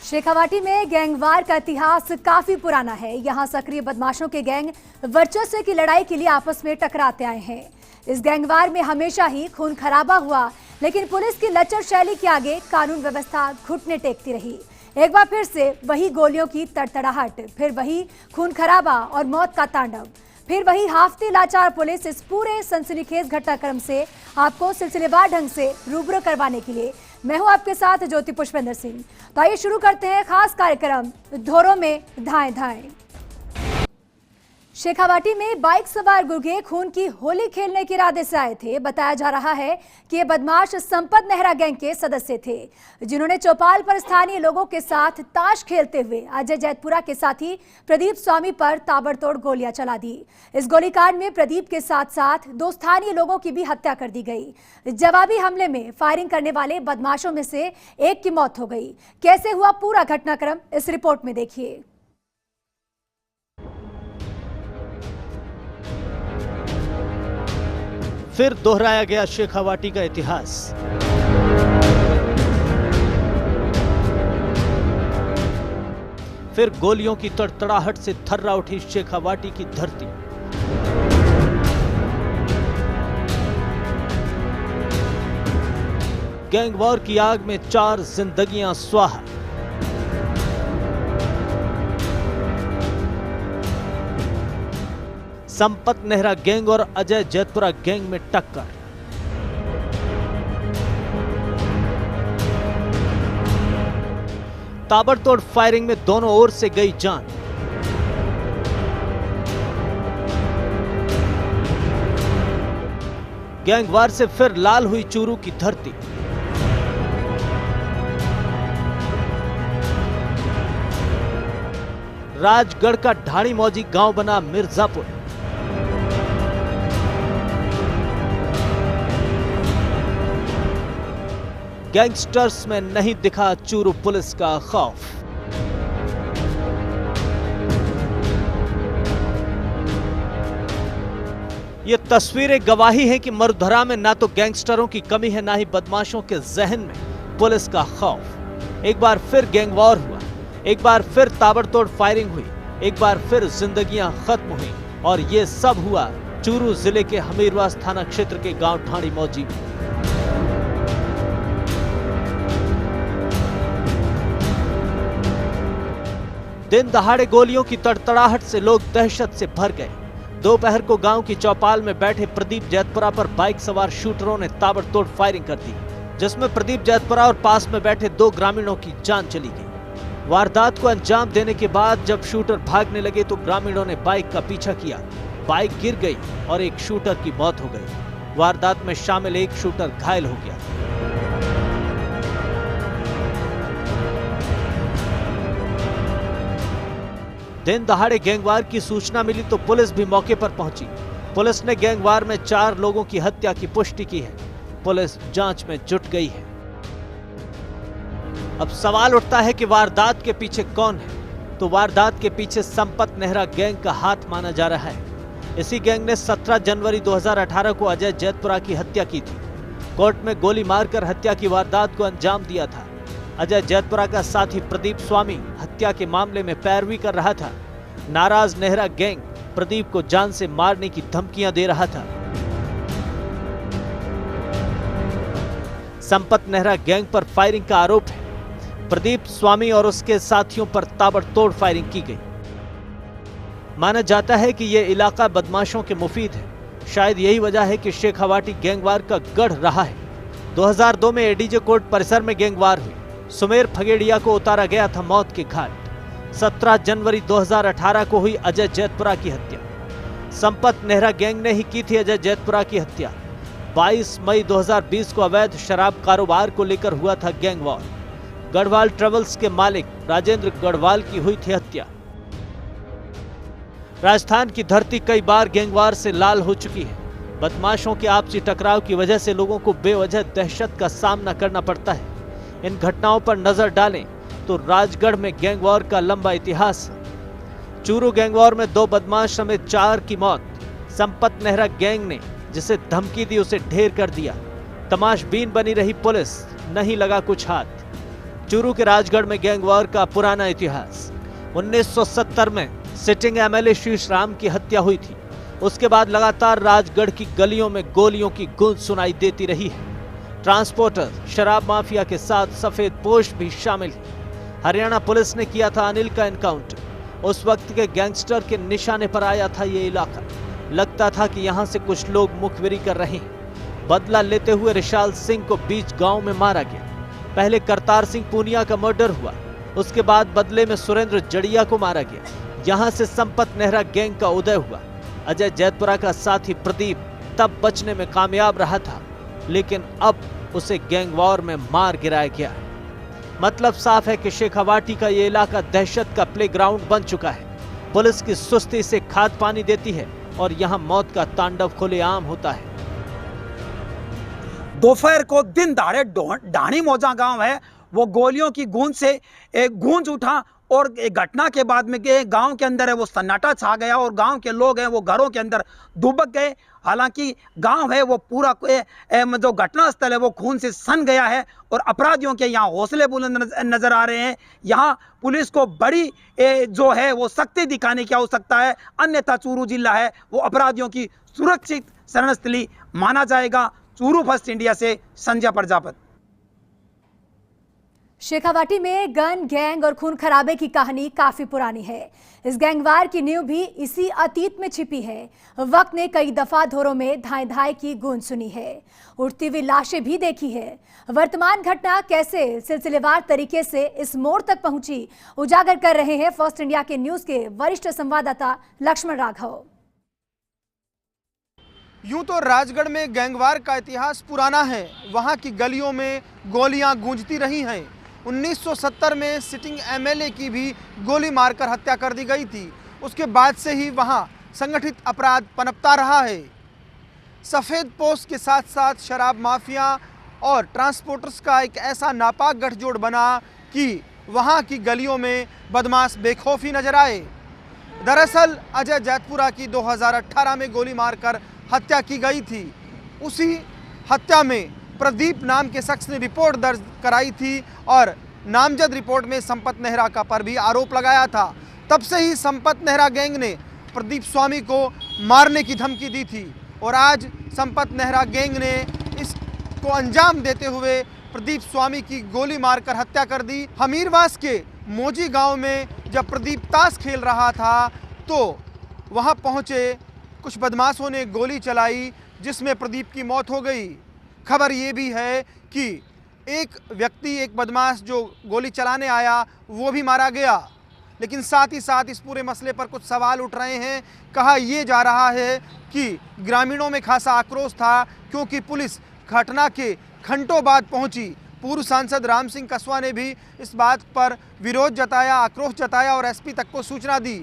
शेखावाटी में गैंगवार का इतिहास काफी पुराना है। यहाँ सक्रिय बदमाशों के गैंग वर्चस्व की लड़ाई के लिए आपस में टकराते आए हैं। इस गैंगवार में हमेशा ही खून खराबा हुआ, लेकिन पुलिस की लचर शैली के आगे कानून व्यवस्था घुटने टेकती रही। एक बार फिर से वही गोलियों की तड़तड़ाहट, फिर वही खून खराबा और मौत का तांडव, फिर वही हाफती लाचार पुलिस। इस पूरे सनसनीखेज घटनाक्रम से आपको सिलसिलेवार ढंग से रूबरू करवाने के लिए मैं हूं आपके साथ ज्योति पुष्पेंद्र सिंह। तो आइए शुरू करते हैं खास कार्यक्रम धोरों में धाएं धाएं। शेखावाटी में बाइक सवार गुर्गे खून की होली खेलने के इरादे से आए थे। बताया जा रहा है कि ये बदमाश संपत नेहरा गैंग के सदस्य थे, जिन्होंने चौपाल पर स्थानीय लोगों के साथ ताश खेलते हुए अजय जैतपुरा के साथी प्रदीप स्वामी पर ताबड़तोड़ गोलियां चला दी। इस गोलीकांड में प्रदीप के साथ साथ दो स्थानीय लोगों की भी हत्या कर दी गई। जवाबी हमले में फायरिंग करने वाले बदमाशों में से एक की मौत हो गई। कैसे हुआ पूरा घटनाक्रम, इस रिपोर्ट में देखिए। फिर दोहराया गया शेखावाटी का इतिहास। फिर गोलियों की तड़तड़ाहट से थर्रा उठी शेखावाटी की धरती। गैंगवॉर की आग में 4 जिंदगियां स्वाहा। संपत नेहरा गैंग और अजय जैतपुरा गैंग में टक्कर। ताबड़तोड़ फायरिंग में दोनों ओर से गई जान। गैंगवार से फिर लाल हुई चूरू की धरती। राजगढ़ का ढाणी मौजी गांव बना मिर्जापुर। गैंगस्टर्स में नहीं दिखा चूरू पुलिस का खौफ। ये तस्वीरें गवाही हैं कि मरुधरा में ना तो गैंगस्टरों की कमी है, ना ही बदमाशों के जहन में पुलिस का खौफ। एक बार फिर गैंगवॉर हुआ, एक बार फिर ताबड़तोड़ फायरिंग हुई, एक बार फिर जिंदगियां खत्म हुई। और ये सब हुआ चूरू जिले के हमीरवास थाना क्षेत्र के गांव ढाणी मौजी में। दिन दहाड़े गोलियों की तड़तड़ाहट से लोग दहशत से भर गए। दोपहर को गांव की चौपाल में बैठे प्रदीप जैतपुरा पर बाइक सवार शूटरों ने ताबड़तोड़ फायरिंग कर दी, जिसमें प्रदीप जैतपुरा और पास में बैठे 2 ग्रामीणों की जान चली गई। वारदात को अंजाम देने के बाद जब शूटर भागने लगे तो ग्रामीणों ने बाइक का पीछा किया। बाइक गिर गई और एक शूटर की मौत हो गई। वारदात में शामिल एक शूटर घायल हो गया। दिन दहाड़े गैंगवार की सूचना मिली तो पुलिस भी मौके पर पहुंची। पुलिस ने गैंगवार में 4 लोगों की हत्या की पुष्टि की है। पुलिस जांच में जुट गई है। अब सवाल उठता है कि वारदात के पीछे कौन है? तो वारदात के पीछे संपत नेहरा गैंग का हाथ माना जा रहा है। इसी गैंग ने 17 जनवरी 2018 को अजय जैतपुरा की हत्या की थी। कोर्ट में गोली मारकर हत्या की वारदात को अंजाम दिया था। अजय जैतपुरा का साथी प्रदीप स्वामी हत्या के मामले में पैरवी कर रहा था। नाराज नेहरा गैंग प्रदीप को जान से मारने की धमकियां दे रहा था। संपत नेहरा गैंग पर फायरिंग का आरोप है। प्रदीप स्वामी और उसके साथियों पर ताबड़तोड़ फायरिंग की गई। माना जाता है कि यह इलाका बदमाशों के मुफीद है। शायद यही वजह है कि शेखावाटी गैंगवार का गढ़ रहा है। 2002 में एडीजे कोर्ट परिसर में गैंगवार हुई। सुमेर फगेड़िया को उतारा गया था मौत के घाट। 17 जनवरी 2018 को हुई अजय जैतपुरा की हत्या। संपत नेहरा गैंग ने ही की थी अजय जैतपुरा की हत्या। 22 मई 2020 को अवैध शराब कारोबार को लेकर हुआ था गैंगवॉर। गढ़वाल ट्रेवल्स के मालिक राजेंद्र गढ़वाल की हुई थी हत्या। राजस्थान की धरती कई बार गैंगवार से लाल हो चुकी है। बदमाशों के आपसी टकराव की वजह से लोगों को बेवजह दहशत का सामना करना पड़ता है। इन घटनाओं पर नजर डालें तो राजगढ़ में गैंगवॉर का लंबा इतिहास है। चूरू गैंगवॉर में 2 बदमाश समेत 4 की मौत। संपत नेहरा गैंग ने जिसे धमकी दी उसे ढेर कर दिया। तमाशबीन बनी रही पुलिस, नहीं लगा कुछ हाथ। चूरू के राजगढ़ में गैंगवॉर का पुराना इतिहास। 1970 में सिटिंग एमएलए शीश राम की हत्या हुई थी। उसके बाद लगातार राजगढ़ की गलियों में गोलियों की गूंज सुनाई देती रही है। ट्रांसपोर्टर, शराब माफिया के साथ सफेद पोश भी शामिल है। हरियाणा पुलिस ने किया था अनिल का एनकाउंटर। उस वक्त के गैंगस्टर के निशाने पर आया था ये इलाका। लगता था कि यहां से कुछ लोग मुखबिरी कर रहे हैं। बदला लेते हुए रिशाल सिंह को बीच गांव में मारा गया। पहले करतार सिंह पूनिया का मर्डर हुआ, उसके बाद बदले में सुरेंद्र जड़िया को मारा गया। यहां से संपत नेहरा गैंग का उदय हुआ। अजय जैतपुरा का साथी प्रदीप तब बचने में कामयाब रहा था, लेकिन अब उसे गैंग वॉर में मार गिराया गया है। मतलब साफ है कि शेखावाटी का ये इलाका दहशत का प्लेग्राउंड बन चुका है। पुलिस की सुस्ती से खाद पानी देती है और यहाँ मौत का तांडव खुलेआम होता है। दोपहर को दिन दहाड़े ढाणी मौजा गांव है, वो गोलियों की गूंज से एक गूंज उठा और एक घटना के बाद में गांव के अंदर है वो सन्नाटा छा गया और गांव के लोग हैं वो घरों के अंदर दुबक गए। हालांकि गांव है वो पूरा जो घटना स्थल है वो खून से सन गया है और अपराधियों के यहाँ हौसले बुलंद नजर आ रहे हैं। यहाँ पुलिस को बड़ी जो है वो सख्ती दिखाने की आवश्यकता है, अन्यथा चूरू जिला है वो अपराधियों की सुरक्षित शरणस्थली माना जाएगा। चूरू फर्स्ट इंडिया से संजय प्रजापत। शेखावाटी में गन गैंग और खून खराबे की कहानी काफी पुरानी है। इस गैंगवार की नींव भी इसी अतीत में छिपी है। वक्त ने कई दफा धोरों में धाए धाए की गूंज सुनी है, उड़ती हुई लाशें भी देखी है। वर्तमान घटना कैसे सिलसिलेवार तरीके से इस मोड़ तक पहुंची, उजागर कर रहे हैं फर्स्ट इंडिया के न्यूज के वरिष्ठ संवाददाता लक्ष्मण राघव। यूं तो राजगढ़ में गैंगवार का इतिहास पुराना है। वहां की गलियों में गोलियां गूंजती रही हैं। 1970 में सिटिंग एमएलए की भी गोली मारकर हत्या कर दी गई थी। उसके बाद से ही वहां संगठित अपराध पनपता रहा है। सफ़ेद पोश के साथ साथ शराब माफिया और ट्रांसपोर्टर्स का एक ऐसा नापाक गठजोड़ बना कि वहां की गलियों में बदमाश बेखौफी नजर आए। दरअसल अजय जैतपुरा की 2018 में गोली मारकर हत्या की गई थी। उसी हत्या में प्रदीप नाम के शख्स ने रिपोर्ट दर्ज कराई थी और नामजद रिपोर्ट में संपत नेहरा का पर भी आरोप लगाया था। तब से ही संपत नेहरा गैंग ने प्रदीप स्वामी को मारने की धमकी दी थी और आज संपत नेहरा गैंग ने इसको अंजाम देते हुए प्रदीप स्वामी की गोली मारकर हत्या कर दी। हमीरवास के मोजी गांव में जब प्रदीप ताश खेल रहा था तो वहां पहुंचे कुछ बदमाशों ने गोली चलाई जिसमें प्रदीप की मौत हो गई। खबर ये भी है कि एक व्यक्ति, एक बदमाश जो गोली चलाने आया वो भी मारा गया। लेकिन साथ ही साथ इस पूरे मसले पर कुछ सवाल उठ रहे हैं। कहा यह जा रहा है कि ग्रामीणों में खासा आक्रोश था क्योंकि पुलिस घटना के घंटों बाद पहुंची। पूर्व सांसद राम सिंह कसवा ने भी इस बात पर विरोध जताया, आक्रोश जताया और एसपी तक को सूचना दी।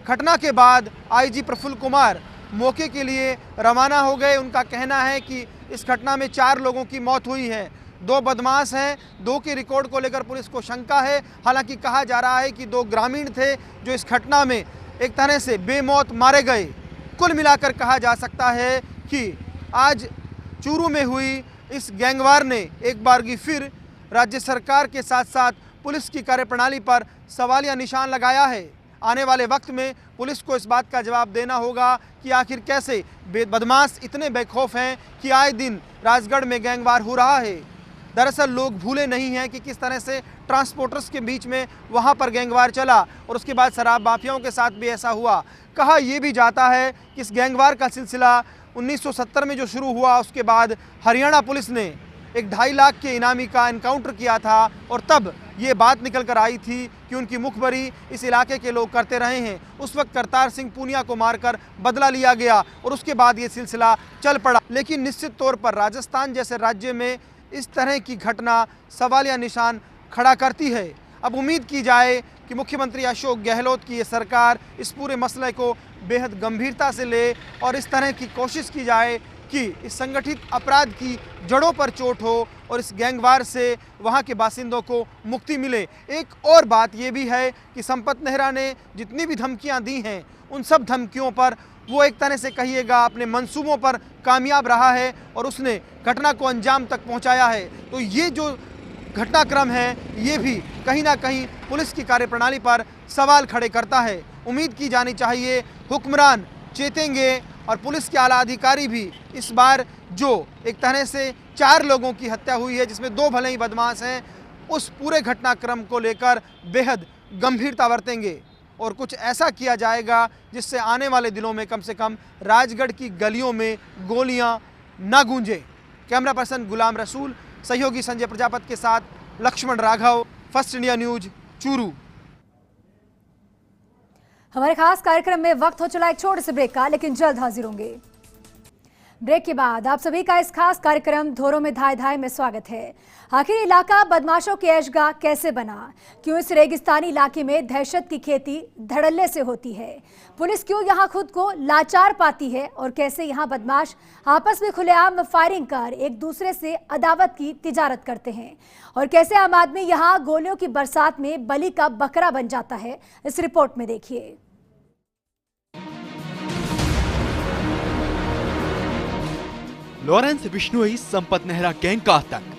घटना के बाद आईजी प्रफुल्ल कुमार मौके के लिए रवाना हो गए। उनका कहना है कि इस घटना में 4 लोगों की मौत हुई है, 2 बदमाश हैं, 2 के रिकॉर्ड को लेकर पुलिस को शंका है। हालांकि कहा जा रहा है कि 2 ग्रामीण थे जो इस घटना में एक तरह से बेमौत मारे गए। कुल मिलाकर कहा जा सकता है कि आज चूरू में हुई इस गैंगवार ने एक बार फिर राज्य सरकार के साथ साथ पुलिस की कार्यप्रणाली पर सवालिया निशान लगाया है। आने वाले वक्त में पुलिस को इस बात का जवाब देना होगा कि आखिर कैसे बदमाश इतने बेखौफ हैं कि आए दिन राजगढ़ में गैंगवार हो रहा है। दरअसल लोग भूले नहीं हैं कि किस तरह से ट्रांसपोर्टर्स के बीच में वहां पर गैंगवार चला और उसके बाद शराब माफियाओं के साथ भी ऐसा हुआ। कहा यह भी जाता है कि इस गैंगवार का सिलसिला 1970 में जो शुरू हुआ उसके बाद हरियाणा पुलिस ने एक 2.5 लाख के इनामी का एनकाउंटर किया था और तब ये बात निकल कर आई थी कि उनकी मुखबरी इस इलाके के लोग करते रहे हैं। उस वक्त करतार सिंह पूनिया को मारकर बदला लिया गया और उसके बाद ये सिलसिला चल पड़ा। लेकिन निश्चित तौर पर राजस्थान जैसे राज्य में इस तरह की घटना सवालिया निशान खड़ा करती है। अब उम्मीद की जाए कि मुख्यमंत्री अशोक गहलोत की ये सरकार इस पूरे मसले को बेहद गंभीरता से ले और इस तरह की कोशिश की जाए कि इस संगठित अपराध की जड़ों पर चोट हो और इस गैंगवार से वहां के बासिंदों को मुक्ति मिले। एक और बात ये भी है कि संपत नेहरा ने जितनी भी धमकियां दी हैं उन सब धमकियों पर वो एक तरह से कहिएगा अपने मंसूबों पर कामयाब रहा है और उसने घटना को अंजाम तक पहुंचाया है। तो ये जो घटनाक्रम है ये भी कहीं ना कहीं पुलिस की कार्यप्रणाली पर सवाल खड़े करता है। उम्मीद की जानी चाहिए हुक्मरान चेतेंगे और पुलिस के आला अधिकारी भी इस बार जो एक तरह से 4 लोगों की हत्या हुई है, जिसमें 2 भले ही बदमाश हैं, उस पूरे घटनाक्रम को लेकर बेहद गंभीरता बरतेंगे और कुछ ऐसा किया जाएगा जिससे आने वाले दिनों में कम से कम राजगढ़ की गलियों में गोलियां ना गूंजे। कैमरा पर्सन गुलाम रसूल, सहयोगी संजय प्रजापति के साथ Laxman Raghav, First India News, Churu. हमारे खास कार्यक्रम में वक्त हो चला एक छोटे से ब्रेक का, लेकिन जल्द हाजिर होंगे। ब्रेक के बाद आप सभी का इस खास कार्यक्रम धोरों में धाय धाय में स्वागत है। आखिर इलाका बदमाशों के ऐशगाह कैसे बना? क्यों इस रेगिस्तानी इलाके में दहशत की खेती धड़ल्ले से होती है? पुलिस क्यों यहां खुद को लाचार पाती है? और कैसे यहां बदमाश आपस में खुलेआम फायरिंग कर एक दूसरे से अदावत की तिजारत करते हैं? और कैसे आम आदमी यहां गोलियों की बरसात में बलि का बकरा बन जाता है? इस रिपोर्ट में देखिए। लॉरेंस बिश्नोई संपत नेहरा गैंग का आतंक।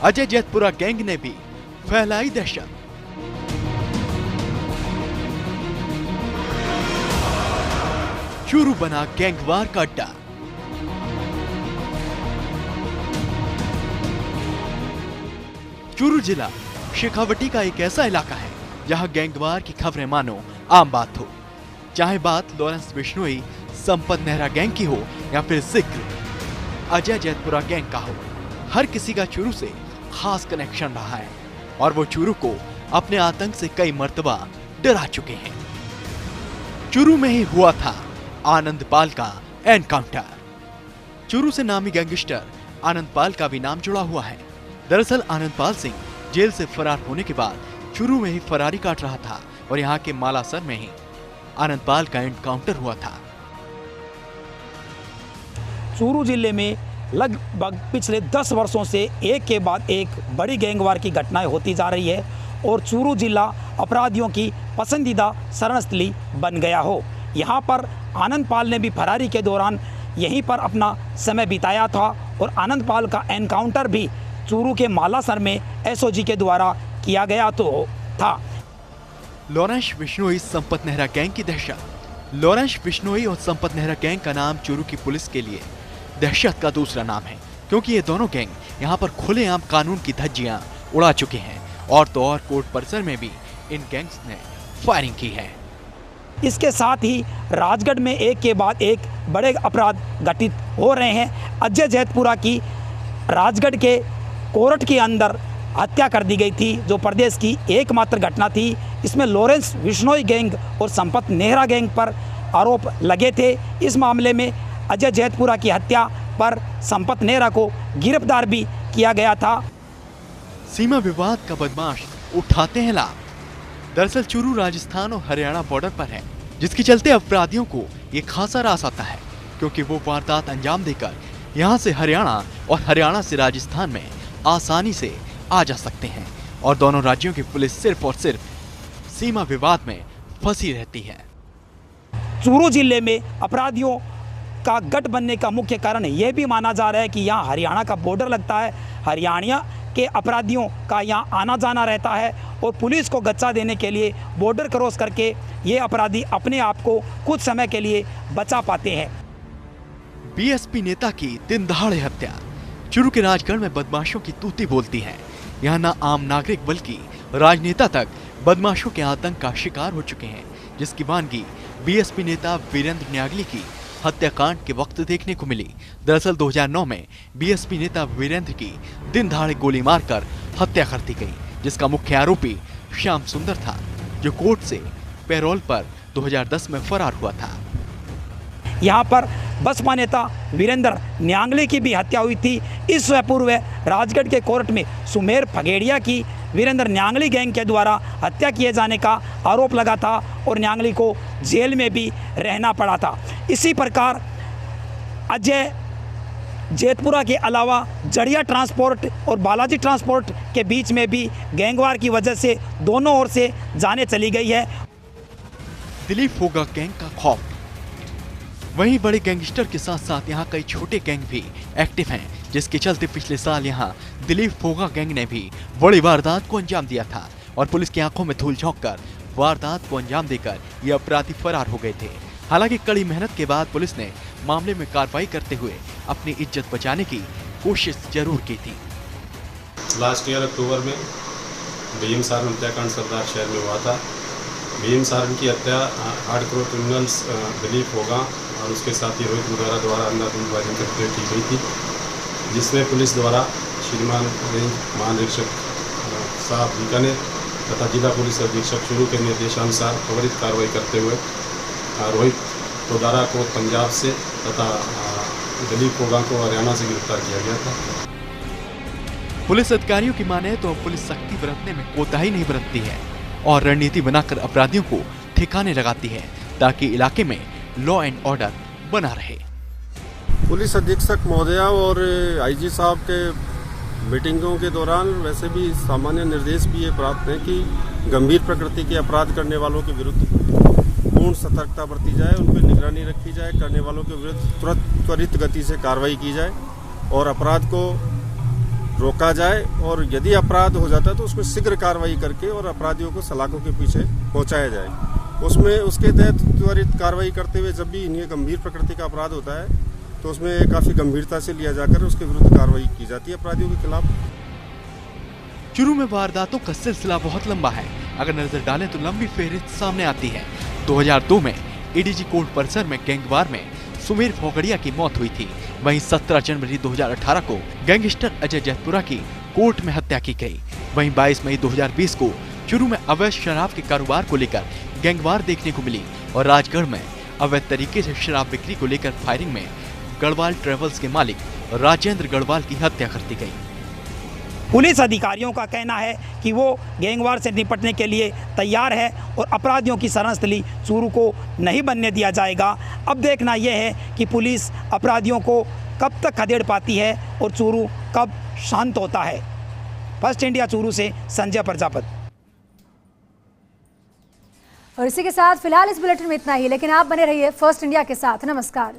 अजय जैतपुरा गैंग ने भी फैलाई दहशत। चूरू बना गैंगवार का अड्डा। चूरू जिला शेखावटी का एक ऐसा इलाका है जहां गैंगवार की खबरें मानो आम बात हो। चाहे बात लॉरेंस बिश्नोई संपत नेहरा गैंग की हो या फिर जिक्र अजय जैतपुरा गैंग का हो, हर किसी का चूरू से खास कनेक्शन रहा है और वो चूरू को अपने आतंक से कई मर्तबा डरा चुके हैं। चूरू में ही हुआ था आनंद पाल का एनकाउंटर। चूरू से नामी गैंगस्टर आनंद पाल का भी नाम जुड़ा हुआ है। दरअसल आनंद पाल सिंह जेल से फरार होने के बाद चूरू में ही फरारी काट रहा था और यहाँ के मालासर में ही आनंद पाल का एनकाउंटर हुआ था। चूरू जिले में लगभग पिछले 10 वर्षों से एक के बाद एक बड़ी गैंगवार की घटनाएं होती जा रही है और चूरू जिला अपराधियों की पसंदीदा शरणस्थली बन गया हो। यहाँ पर आनंद पाल ने भी फरारी के दौरान यहीं पर अपना समय बिताया था और आनंद पाल का एनकाउंटर भी चूरू के मालासर में एसओजी के द्वारा किया गया तो था। लॉरेंस बिश्नोई संपत नेहरा गैंग की दहशत। लॉरेंस बिश्नोई और संपत नेहरा गैंग का नाम चूरू की पुलिस के लिए दहशत का दूसरा नाम है, क्योंकि ये दोनों गैंग यहाँ पर खुलेआम कानून की धज्जियां उड़ा चुके हैं और तो और कोर्ट परिसर में भी इन गैंग्स ने फायरिंग की है। इसके साथ ही राजगढ़ में एक के बाद एक बड़े अपराध घटित हो रहे हैं। अजय जैतपुरा की राजगढ़ के कोर्ट के अंदर हत्या कर दी गई थी, जो प्रदेश की एकमात्र घटना थी। इसमें लॉरेंस बिश्नोई गैंग और संपत नेहरा गैंग पर आरोप लगे थे। इस मामले में अजय जैतपुरा की हत्या पर संपत नेहरा को गिरफ्तार भी किया गया था। सीमा विवाद का बदमाश उठाते हैं लाभ। दरअसल चूरू राजस्थान और हरियाणा बॉर्डर पर है, जिसके चलते अपराधियों को ये खासा रास आता है, क्योंकि वो वारदात अंजाम देकर यहाँ से हरियाणा और हरियाणा से राजस्थान में आसानी से आ जा सकते हैं और दोनों राज्यों की पुलिस सिर्फ और सिर्फ सीमा विवाद में फंसी रहती है। चूरू जिले में अपराधियों का गठ बनने का मुख्य कारण यह भी माना जा रहा है कि यहाँ हरियाणा का बॉर्डर लगता है। हरियाणा के अपराधियों का यहाँ आना जाना रहता है और पुलिस को गच्चा देने के लिए बॉर्डर क्रॉस करके ये अपराधी अपने आप को कुछ समय के लिए बचा पाते हैं। बीएसपी नेता की दिन दहाड़े हत्या। चूरू के राजगढ़ में बदमाशों की तूती बोलती है। यहाँ न आम नागरिक बल्कि राजनेता तक बदमाशों के आतंक का शिकार हो चुके हैं, जिसकी वानगी बीएसपी नेता वीरेंद्र न्यागली की हत्याकांड के वक्त देखने को मिली। दरअसल 2009 में बीएसपी नेता वीरेंद्र की दिन दहाड़े गोली मारकर हत्या कर दी गई, जिसका मुख्य आरोपी श्याम सुंदर था, जो कोर्ट से पैरोल पर 2010 में फरार हुआ था। यहाँ पर बसपा नेता वीरेंद्र न्यागली की भी हत्या हुई थी। इससे पूर्व राजगढ़ के कोर्ट में सुमेर फगेड़िया की वीरेंद्र न्यागली गैंग के द्वारा हत्या किए जाने का आरोप लगा था और न्यागली को जेल में भी रहना पड़ा था। इसी प्रकार अजय जैतपुरा के अलावा जड़िया ट्रांसपोर्ट और बालाजी ट्रांसपोर्ट के बीच में भी गैंगवार की वजह से दोनों ओर से जाने चली गई है। दिलीप होगा गैंग का खौफ। वहीं बड़े गैंगस्टर के साथ साथ यहाँ कई छोटे गैंग भी एक्टिव हैं, जिसके चलते पिछले साल यहाँ दिलीप फोगा गैंग ने भी बड़ी वारदात को अंजाम दिया था और पुलिस की आंखों में धूल झोंककर वारदात को अंजाम देकर ये अपराधी फरार हो गए थे। हालांकि कड़ी मेहनत के बाद पुलिस ने मामले में कार्रवाई करते हुए अपनी इज्जत बचाने की कोशिश जरूर की थी। लास्ट ईयर अक्टूबर में भीम सारण हत्याकांड सरदार शहर में हुआ था। भीम सारण की हत्या हार्डकोर क्रिमिनल्स दिलीप फोगा और उसके साथी रोहित मुरारा द्वारा अंधाधुंध फायरिंग करते हुए की गई थी, जिसमें पुलिस द्वारा श्रीमान रेंज महानिरीक्षक साहब बीकानेर तथा जिला पुलिस अधीक्षक शुरू के निर्देशानुसार त्वरित कार्रवाई करते हुए रोहित मुरारा को पंजाब से तथा दिलीप फोगा को हरियाणा से गिरफ्तार किया गया था। पुलिस अधिकारियों की माने तो पुलिस सख्ती बरतने में कोताही नहीं बरतती है और रणनीति बनाकर अपराधियों को ठिकाने लगाती है ताकि इलाके में लॉ एंड ऑर्डर बना रहे। पुलिस अधीक्षक महोदया और आईजी साहब के मीटिंगों के दौरान वैसे भी सामान्य निर्देश भी ये प्राप्त हैं कि गंभीर प्रकृति के अपराध करने वालों के विरुद्ध पूर्ण सतर्कता बरती जाए, उन पर निगरानी रखी जाए, करने वालों के विरुद्ध त्वरित गति से कार्रवाई की जाए और अपराध को रोका जाए और यदि अपराध हो जाता है तो उसमें शीघ्र कार्रवाई करके और अपराधियों को सलाखों के पीछे पहुंचाया जाए। उसमें उसके तहत त्वरित कार्रवाई करते हुए जब भी इन्हें गंभीर प्रकृति का अपराध होता है तो उसमें काफ़ी गंभीरता से लिया जाकर उसके विरुद्ध कार्रवाई की जाती है अपराधियों के खिलाफ। चूरू में वारदातों का सिलसिला बहुत लंबा है। अगर नजर डालें तो लंबी फेहरिस्त सामने आती है। 2002 में एडीजी कोर्ट परिसर में गैंगवार में सुमेर फोगड़िया की मौत हुई थी। वहीं 17 जनवरी 2018 को गैंगस्टर अजय जैतपुरा की कोर्ट में हत्या की गई। वहीं 22 मई 2020 को चूरू में अवैध शराब के कारोबार को लेकर गैंगवार देखने को मिली और राजगढ़ में अवैध तरीके से शराब बिक्री को लेकर फायरिंग में गढ़वाल ट्रेवल्स के मालिक राजेंद्र गढ़वाल की हत्या कर दी गई। पुलिस अधिकारियों का कहना है कि वो गैंगवार से निपटने के लिए तैयार है और अपराधियों की शरणस्थली चूरू को नहीं बनने दिया जाएगा। अब देखना यह है कि पुलिस अपराधियों को कब तक खदेड़ पाती है और चूरू कब शांत होता है। फर्स्ट इंडिया चूरू से संजय प्रजापत। और इसी के साथ फिलहाल इस बुलेटिन में इतना ही, लेकिन आप बने रहिए फर्स्ट इंडिया के साथ। नमस्कार।